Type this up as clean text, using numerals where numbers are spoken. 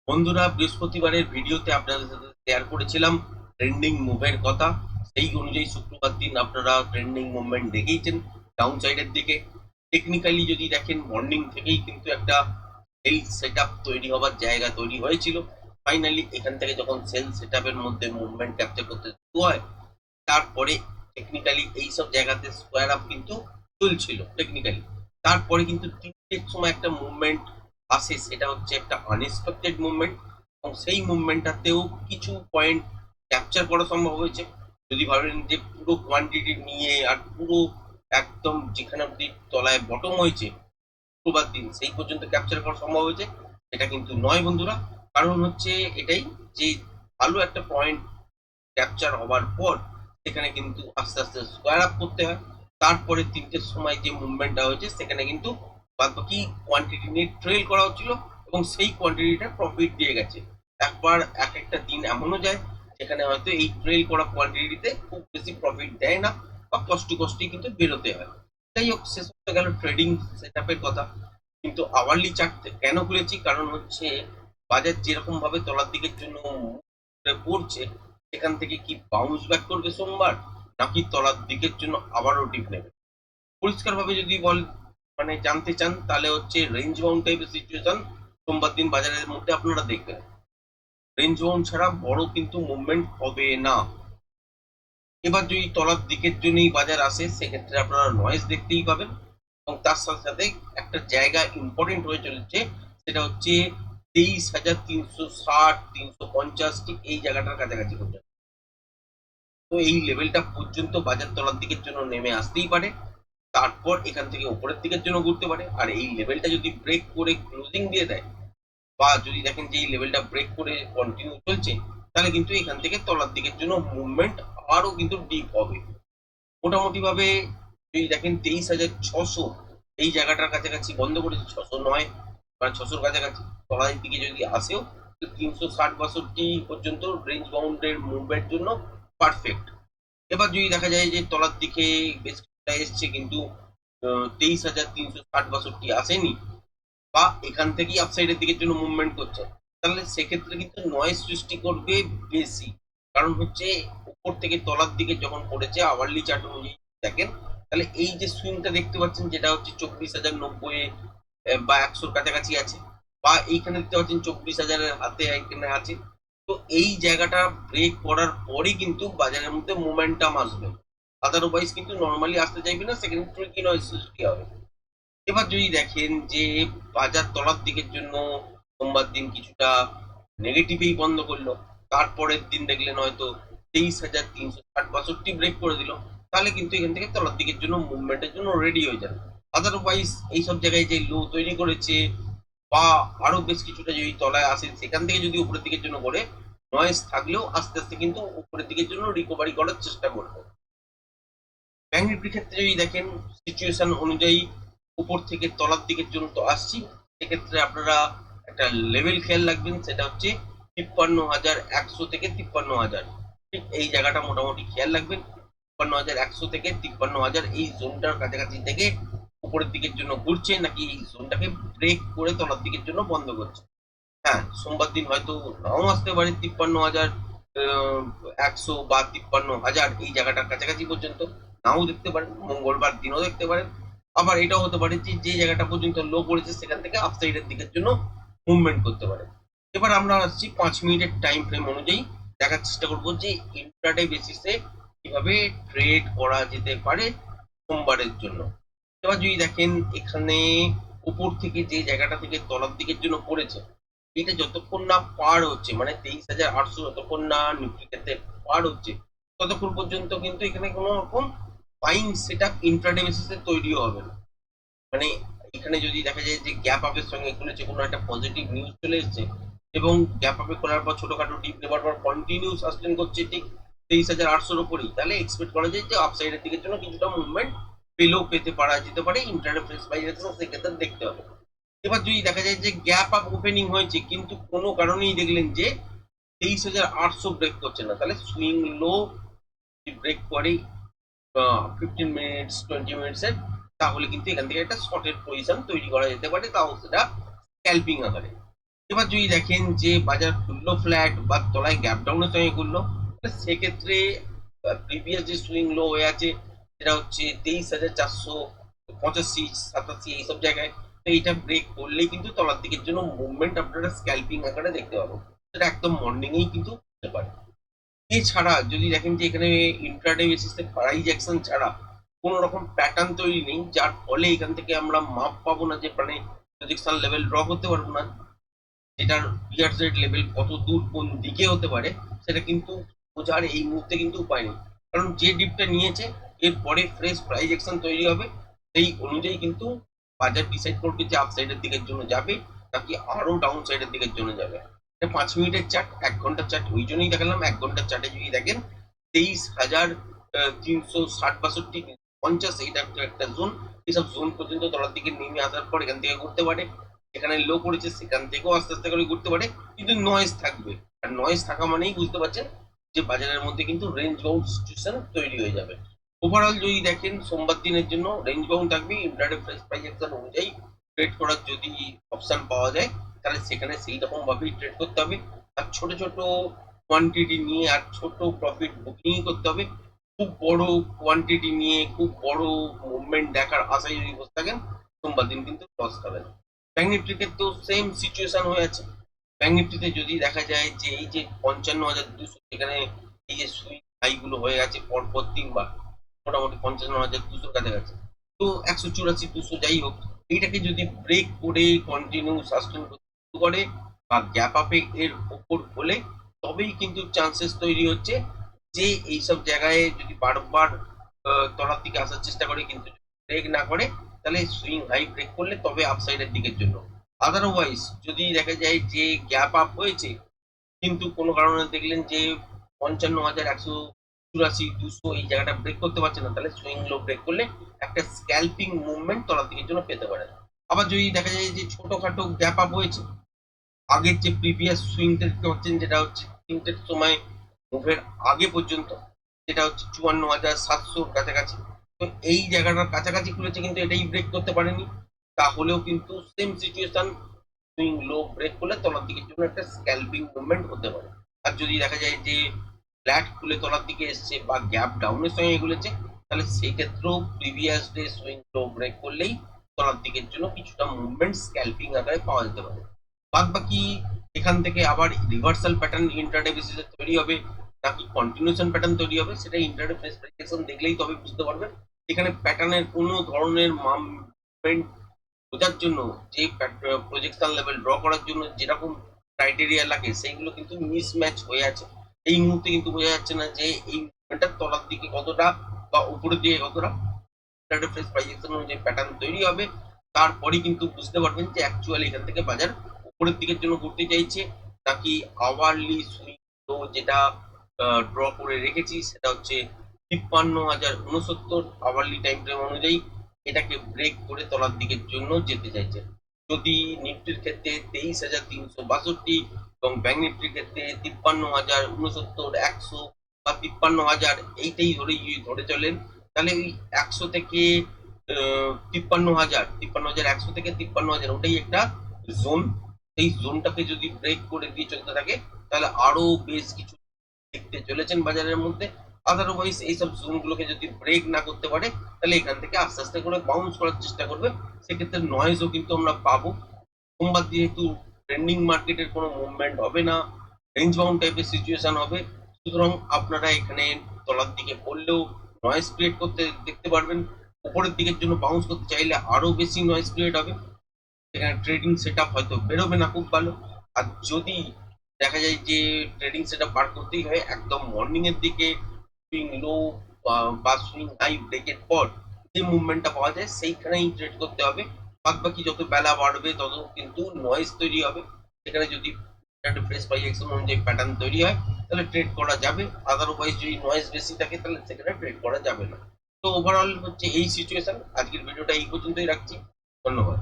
বন্ধুরা, বৃহস্পতিবারের ভিডিওতে আপনাদের সাথে শেয়ার করেছিলাম ট্রেন্ডিং মুভের কথা। সেই অনুযায়ী শুক্রবার দিন আপনারা ট্রেন্ডিং মুভমেন্ট দেখেইছেন ডাউন সাইডের দিকে। টেকনিক্যালি যদি দেখেন, মর্নিং থেকেই কিন্তু একটা সেল সেটআপ তৈরি হবার জায়গা তৈরি হয়েছিল। ফাইনালি এখান থেকে যখন সেল সেটআপের মধ্যে মুভমেন্ট ক্যাপচার করতে শুরু হয়, তারপরে টেকনিক্যালি এইসব জায়গাতে স্কোয়ার আপ কিন্তু চলছিল টেকনিক্যালি। তারপরে কিন্তু তিনটের সময় একটা মুভমেন্ট আসে, সেটা হচ্ছে একটা আনএক্সপেক্টেড মুভমেন্ট, এবং সেই মুভমেন্টটাতেও কিছু পয়েন্ট ক্যাপচার করা সম্ভব হয়েছে। যদি ভাবেন যে পুরো কোয়ান্টিটি নিয়ে আর পুরো একদম যেখানে অব্দি তলায় বটম হয়েছে শুক্রবার দিন সেই পর্যন্ত ক্যাপচার করা সম্ভব হয়েছে, এটা কিন্তু নয় বন্ধুরা। কারণ হচ্ছে এটাই যে ভালো একটা পয়েন্ট ক্যাপচার হবার পর সেখানে কিন্তু আস্তে আস্তে স্কোয়ার আপ করতে হয়। তারপরে তিনটের সময় যে মুভমেন্টটা হয়েছে সেখানে কিন্তু বাদবাকি কোয়ান্টিটি নিয়ে ট্রেল করা হচ্ছিল, এবং সেই কোয়ান্টিটিটা প্রফিট দিয়ে গেছে। একবার এক একটা দিন এমনও যায় যেখানে হয়তো এই ট্রেল করা কোয়ান্টিটিতে খুব বেশি প্রফিট দেয় না, বা কষ্ট কষ্টে কিন্তু বেরোতে হয়। যাই হোক, শেষ হতে গেল ট্রেডিং সেট আপের কথা। কিন্তু আওয়ারলি চার্ট কেন খুলেছি, কারণ হচ্ছে বাজার যেরকম ভাবে তলার দিকের জন্য পড়ছে, সেখান থেকে কি বাউন্স ব্যাক করবে সোমবার, নাকি তলার দিকের জন্য আবারও ডিপ নেবে। পরিষ্কার ভাবে যদি মানে জানতে চান, তাহলে হচ্ছে রেঞ্জ বাউন্ড টাইপের সিচুয়েশন সোমবার দিন বাজারের মধ্যে আপনারা দেখবেন। রেঞ্জ বাউন্ড ছাড়া বড় কিন্তু মুভমেন্ট হবে না। এবার যদি তলার দিকের জন্যই বাজার আসে, সেক্ষেত্রে আপনারা নয়েজ দেখতেই পাবেন, এবং তার সাথে সাথে একটা জায়গা ইম্পর্টেন্ট হয়ে চলেছে, সেটা হচ্ছে 23,360 350, ঠিক এই জায়গাটার কাছাকাছি পর্যন্ত। তো এই লেভেলটা পর্যন্ত বাজার তলার দিকের জন্য নেমে আসতেই পারে, তারপর এখান থেকে উপরের দিকের জন্য ঘুরতে পারে। আর এই লেভেলটা যদি ব্রেক করে ক্লোজিং দিয়ে দেয়, বা যদি দেখেন যে এই লেভেলটা ব্রেক করে কন্টিনিউ চলছে, তাহলে কিন্তু এখান থেকে তলার দিকের জন্য মুভমেন্ট আরো কিন্তু ডিপ হবে। মোটামুটি ভাবে যদি দেখেন 23,600 এই জায়গাটার কাছাকাছি বন্ধ করেছে, 609 বা 600 কাছাকাছি তলার দিকে যদি আসেও, 360-62 পর্যন্ত রেঞ্জ বাউন্ডের মুভের জন্য পারফেক্ট। এবার যদি দেখা যায় যে তলার দিকে বেশ কিছুটা এসছে, কিন্তু 23,360-62 আসেনি, বা এখান থেকেই আপসাইডের দিকের জন্য মুভমেন্ট করছে, তাহলে সেক্ষেত্রে কিন্তু নয়েজ সৃষ্টি করবে বেশি। কারণ হচ্ছে উপর থেকে তলার দিকে যখন পড়েছে আওয়ারলি চার্ট অনুযায়ী দেখেন, তাহলে এই যে সুইংটা দেখতে পাচ্ছেন, যেটা হচ্ছে 24,090 বা 100-র কাছাকাছি আছে, বা এইখানে দেখতে পাচ্ছেন 24,000-এর হাতে এখানে আছে। তো এই জায়গাটা ব্রেক করার পরই কিন্তু বাজারের মধ্যে মোমেন্টাম আসবে, আদারওয়াইজ কিন্তু নর্মালি আসতে চাইবে না, সেক্ষেত্রে কি নয়েজ সৃষ্টি হবে। এবার যদি দেখেন যে বাজার তলার দিকের জন্য সোমবার দিন কিছুটা নেগেটিভেই বন্ধ করলো, তারপরের দিন দেখলেন হয়তো 23,360-62 ব্রেক করে দিল, তাহলে কিন্তু এখান থেকে তলার দিকের জন্য মুভমেন্টের জন্য রেডি হয়ে যাবে। আদারওয়াইজ এইসব জায়গায় যে লো তৈরি করেছে, বা আরো বেশ কিছুটা যদি তলায় আসে, সেখান থেকে যদি উপরের দিকের জন্য করে, নয়েজ থাকলেও আস্তে আস্তে কিন্তু উপরের দিকের জন্য রিকভারি করার চেষ্টা করবে। ব্যাংক নিফটির ক্ষেত্রে যদি দেখেন, সিচুয়েশন অনুযায়ী উপর থেকে তলার দিকের জন্য তো আসছি, সেক্ষেত্রে আপনারা একটা লেভেল খেয়াল রাখবেন, সেটা হচ্ছে 53,100 থেকে 53,000, ঠিক এই জায়গাটা মোটামুটি খেয়াল রাখবেন। 53,100 থেকে 53,000 এই জোনটার কাছাকাছি থেকে উপরের দিকের জন্য ঘুরছে, নাকি এই জোনটাকে ব্রেক করে তলার দিকের জন্য বন্ধ করছে। হ্যাঁ, সোমবার দিন হয়তো নাও আসতে পারে 53,100 বা 53,000 এই জায়গাটার কাছাকাছি পর্যন্ত, নাও দেখতে পারেন, মঙ্গলবার দিনও দেখতে পারেন। আবার এটাও হতে পারে যে যে জায়গাটা পর্যন্ত লো করেছে সেখান থেকে আপসাইডের দিকের জন্য মুভমেন্ট করতে পারে। এবার আমরা আসছি 5 মিনিটের টাইম ফ্রেম অনুযায়ী, দেখার চেষ্টা করবো যে ইন্ট্রাডে বেসিসে কিভাবে ট্রেড করা যেতে পারে সোমবারের জন্য। এবার যদি দেখেন এখানে উপর থেকে যে জায়গাটা থেকে তলার দিকের জন্য পড়েছে, এটা যতক্ষণ না পার হচ্ছে, মানে 23,800 যতক্ষণ না নিফটি ক্ষেত্রে পার হচ্ছে, ততক্ষণ পর্যন্ত কিন্তু এখানে কোনো রকম বাইং সেট আপ ইন্ট্রাডে বেসিসে তৈরিও হবে না। মানে এখানে যদি দেখা যায় যে গ্যাপ আপের সঙ্গে খুলেছে, কোনো একটা পজিটিভ নিউজ চলে এসেছে, এবং গ্যাপ আপে করার পর ছোটখাটো ডিপ নেবার পর কন্টিনিউ সাস্টেন করছে ঠিক 23,800-র উপরেই, তাহলে এক্সপেক্ট করা যায় যে আপসাইডের দিকের জন্য কিছুটা মুভমেন্ট পেলেও পেতে পারা যেতে পারে। ইন্টারনেট ফ্রেশ বাইরেশন সেক্ষেত্রে দেখতে হবে। এবার যদি দেখা যায় যে গ্যাপ আপ ওপেনিং হয়েছে, কিন্তু কোনো কারণেই দেখলেন যে 23,800 ব্রেক করছে না, তাহলে সুইং লো ব্রেক করে 15 মিনিটস 20 মিনিটসের, তাহলে কিন্তু এখান থেকে একটা শর্টের পজিশন তৈরি করা যেতে পারে, তাও সেটা স্ক্যাল্পিং আকারে। এবার যদি দেখেন যে বাজার খুললো ফ্ল্যাট বা তলায় গ্যাপ ডাউনের সঙ্গে খুললো, সেক্ষেত্রে প্রিভিয়াস যে সুইং লো হয়ে আছে সেটা হচ্ছে 23,485 87 এইসব জায়গায়। তো এইটা ব্রেক করলেই কিন্তু তলার দিকের জন্য মুভমেন্ট আপনারা স্ক্যাল্পিং আকারে দেখতে পাবেন। সেটা একদম মর্নিং এই কিন্তু হতে পারে। এছাড়া যদি দেখেন যে এখানে ইন্ট্রাডে বেসিসে প্রাইস অ্যাকশন ছাড়া কোন রকম প্যাটার্ন তৈরি নেই, যার ফলে এখান থেকে আমরা মাপ পাবো না, যে মানে প্রজেকশন লেভেল ড্র করতে পারবো না, যেটার পিয়ার জেড লেভেল কত দূর কোন দিকে হতে পারে সেটা কিন্তু বোঝার এই মুহূর্তে কিন্তু উপায় নেই। কারণ যে ডিপটা নিয়েছে এরপরে ফ্রেশ প্রাইস অ্যাকশন তৈরি হবে, সেই অনুযায়ী কিন্তু বাজার ডিসাইড করবে যে আপসাইডের দিকের জন্য যাবে নাকি আরো ডাউন সাইডের দিকের জন্য যাবে। এটা 5 মিনিটের চার্ট, 1 ঘন্টার চার্ট ওই জন্যই দেখালাম। 1 ঘন্টার চার্টে যদি দেখেন 23,360 62 50 এইটা একটা জোন। এইসব জোন পর্যন্ত তলার দিকে নেমে আসার পর এখান থেকে ঘুরতে পারে, যেখানে লো করেছে সেখান থেকেও আস্তে আস্তে করে ঘুরতে পারে, কিন্তু নয়েজ থাকবে। আর নয়েজ থাকা মানেই বুঝতে পারছেন যে বাজারের মধ্যে কিন্তু রেঞ্জ বাউন্ড সিচুয়েশন তৈরি হয়ে যাবে। ওভারঅল যদি দেখেন সোমবার দিনের জন্য রেঞ্জ বাউন্ড থাকবে, ইন্টারডে প্রাইস অ্যাকশন অনুযায়ী ট্রেড করার যদি অপশন পাওয়া যায় তাহলে সেখানে সেই রকম ভাবেই ট্রেড করতে হবে। আর ছোট ছোট কোয়ান্টিটি নিয়ে আর ছোট প্রফিট বুকিং করতে হবে। খুব বড় কোয়ান্টিটি নিয়ে খুব বড় মুভমেন্ট দেখার আশায় যদি বসে থাকেন সোমবার দিন কিন্তু লস খাবেন। ব্যাংক নিফটিতে তো সেম সিচুয়েশন হয়ে আছে। ব্যাংক নিফটিতে যদি দেখা যায় যে এই যে 55,200 এখানে এই যে সুইং হাই গুলো হয়ে গেছে পরপর 3 বার, মোটামুটি 55,200 কাছাকাছি, তো 184 200 যাই হোক, এইটাকে যদি ব্রেক করে কন্টিনিউ সাস্টেন করতে শুরু করে বা গ্যাপ আপে এর ওপর হলে তবেই কিন্তু চান্সেস তৈরি হচ্ছে যে এইসব জায়গায় যদি বারবার তলার দিকে আসার চেষ্টা করে কিন্তু ব্রেক না করে তাহলে সুইং হাই ব্রেক করলে তবে আপসাইডের দিকের জন্য। আদারওয়াইজ যদি দেখা যায় যে গ্যাপ আপ হয়েছে কিন্তু কোনো কারণে দেখলেন যে 55,184 200 এই জায়গাটা ব্রেক করতে পারছে না, তাহলে সুইং লো ব্রেক করলে একটা স্ক্যাল্পিং মুভমেন্ট তলার দিকের জন্য পেতে পারে। আবার যদি দেখা যায় যে ছোটখাটো গ্যাপ আপ হয়েছে, আগের যে প্রিভিয়াস সুইং দেখতে পাচ্ছেন যেটা হচ্ছে তিনটের সময় মুভের আগে পর্যন্ত, যেটা হচ্ছে 54,700 কাছাকাছি, তো এই জায়গাটার কাছাকাছি খুলেছে কিন্তু এটাই ব্রেক করতে পারেনি, তাহলেও কিন্তু same situation, swing low break করলে তলার দিকের জন্য একটা স্ক্যাল্পিং মুভমেন্ট হতে পারে। আর যদি দেখা যায় যে ফ্ল্যাট খুলে তলার দিকে এসছে বা গ্যাপ ডাউনের সঙ্গে এগুলেছে, তাহলে সেই ক্ষেত্রেও previous day swing low break করলেই তলার দিকের জন্য কিছুটা মুভমেন্ট স্ক্যাল্পিং আকারে পাওয়া যেতে পারে। বাদ বাকি এখান থেকে আবার রিভার্সাল প্যাটার্ন ইন্টারডে বেসিসে তৈরি হবে নাকি কন্টিনিউশন প্যাটার্ন তৈরি হবে সেটা ইন্টারডে ফেস প্রেডিকশন দেখলেই তবে বুঝতে পারবেন। এখানে প্যাটার্নের কোনো ধরনের মুভমেন্ট বোঝার জন্য যে প্রজেকশন লেভেল ড্র করার জন্য যেরকম ক্রাইটেরিয়া লাগে সেইগুলো কিন্তু মিসম্যাচ হয়ে আছে। এই মুহূর্তে কিন্তু বোঝা যাচ্ছে না যে এই মুভমেন্টটা তলার দিকে কতটা বা উপরের দিকে কতটা। ফ্রেশ প্রাইজেকশন অনুযায়ী প্যাটার্ন তৈরি হবে, তারপরেই কিন্তু বুঝতে পারবেন যে অ্যাকচুয়ালি এখান থেকে বাজার উপরের দিকের জন্য ঘুরতে চাইছে নাকি আওয়ারলি সুইং লো যেটা ড্র করে রেখেছি সেটা হচ্ছে 53,069 আওয়ারলি টাইম ফ্রেম অনুযায়ী এটাকে ব্রেক করে তলার দিকের জন্য যেতে চাইছে। যদি নিফটির ক্ষেত্রে 23,362 এবং ব্যাংক নিফটির ক্ষেত্রে 53,069 100 বা 53,000 এইটাই ধরে চলেন, তাহলে ওই 100 থেকে 53,100 থেকে 53,000 ওটাই একটা জোন। এই জোনটাকে যদি ব্রেক করে দিয়ে চলতে থাকে তাহলে আরো বেশ কিছু দেখতে চলেছেন বাজারের মধ্যে। আদারওয়াইজ এইসব জোন গুলোকে যদি ব্রেক না করতে পারে তাহলে এখান থেকে আস্তে আস্তে করে বাউন্স করার চেষ্টা করবে, সেক্ষেত্রে নয়েজও কিন্তু আমরা পাবো। সোমবার যেহেতু ট্রেন্ডিং মার্কেটের কোনো মুভমেন্ট হবে না, রেঞ্জ বাউন্ড টাইপের সিচুয়েশন হবে, সুতরাং আপনারা এখানে তলার দিকে পড়লেও নয়েজ ক্রিয়েট করতে দেখতে পারবেন। উপরের দিকের জন্য বাউন্স করতে চাইলে আরো বেশি নয়েজ ক্রিয়েট হবে, সেখানে ট্রেডিং সেট আপ হয়তো বেরোবে না খুব ভালো। আর যদি দেখা যায় যে ট্রেডিং সেট আপ বার করতেই হয় একদম মর্নিং এর দিকে সুইং লো বা সুইং হাই ব্রেকের পর যে মুভমেন্টটা পাওয়া যায় সেইখানেই ট্রেড করতে হবে। বাদ বাকি যত বেলা বাড়বে তত কিন্তু নয়েজ তৈরি হবে, সেখানে যদি একটা ফ্রেশ প্রাইজেকশন অনুযায়ী প্যাটার্ন তৈরি হয় তাহলে ট্রেড করা যাবে, আদারওয়াইজ যদি নয়েজ বেশি থাকে তাহলে সেখানে ট্রেড করা যাবে না। তো ওভারঅল হচ্ছে এই সিচুয়েশন। আজকের ভিডিওটা এই পর্যন্তই রাখছি, ধন্যবাদ।